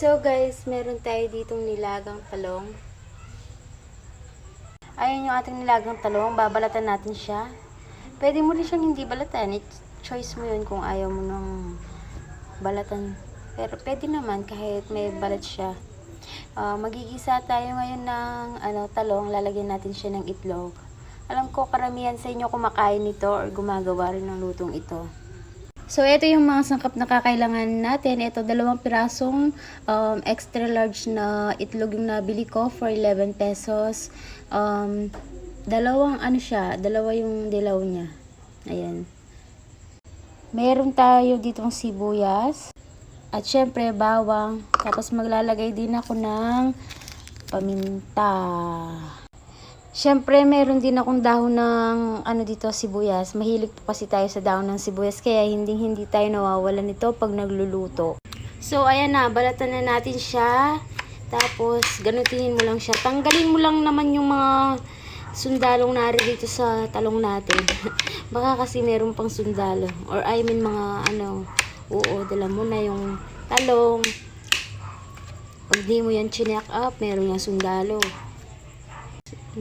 So guys, meron tayo ditong nilagang talong. Ayan yung ating nilagang talong. Babalatan natin siya. Pwede mo rin siyang hindi balatan. Choice mo yun kung ayaw mo nang balatan. Pero pwede naman kahit may balat siya. Magigisa tayo ngayon ng talong. Lalagyan natin siya ng itlog. Alam ko karamihan sa inyo kumakain nito or gumagawa rin ng lutong ito. So, ito yung mga sangkap na kakailangan natin. Ito, 2 pirasong extra large na itlog yung nabili ko for 11 pesos. Dalawa yung dilaw niya. Ayan. Meron tayo ditong sibuyas. At syempre, bawang. Tapos maglalagay din ako ng paminta. Syempre, meron din akong dahon ng dito, sibuyas. Mahilig po kasi tayo sa dahon ng sibuyas. Kaya hindi tayo nawawalan nito pag nagluluto. So, ayan na. Balatan na natin siya. Tapos, ganutinin mo lang siya. Tanggalin mo lang naman yung mga sundalong nari dito sa talong natin. Baka kasi meron pang sundalo. Or I mean mga dala mo na yung talong. Pag di mo yan chinek up, meron yung sundalo.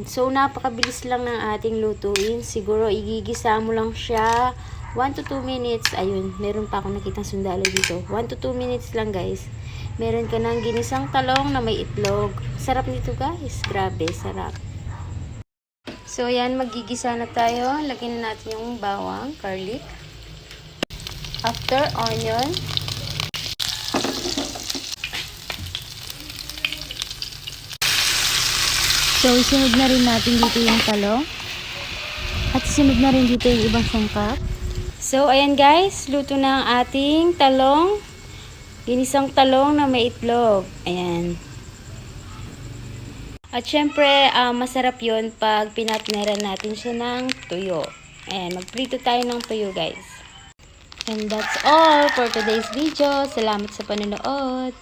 So, napakabilis lang ng ating lutuin. Siguro, igigisa mo lang siya 1 to 2 minutes. Ayun, meron pa akong nakitang sundalo dito. 1 to 2 minutes lang, guys. Meron ka ng ginisang talong na may itlog. Sarap nito, guys. Grabe, sarap. So, yan, magigisa na tayo. Lagyan na natin yung bawang, garlic. After, onion. So, isunod na rin natin dito yung talong. At isunod na rin dito yung ibang sangkap. So, ayan guys. Luto na ang ating talong. Ginisang talong na may itlog. Ayan. At syempre, masarap yun pag pinatneran natin siya ng tuyo. Ayan, magprito tayo ng tuyo guys. And that's all for today's video. Salamat sa panonood.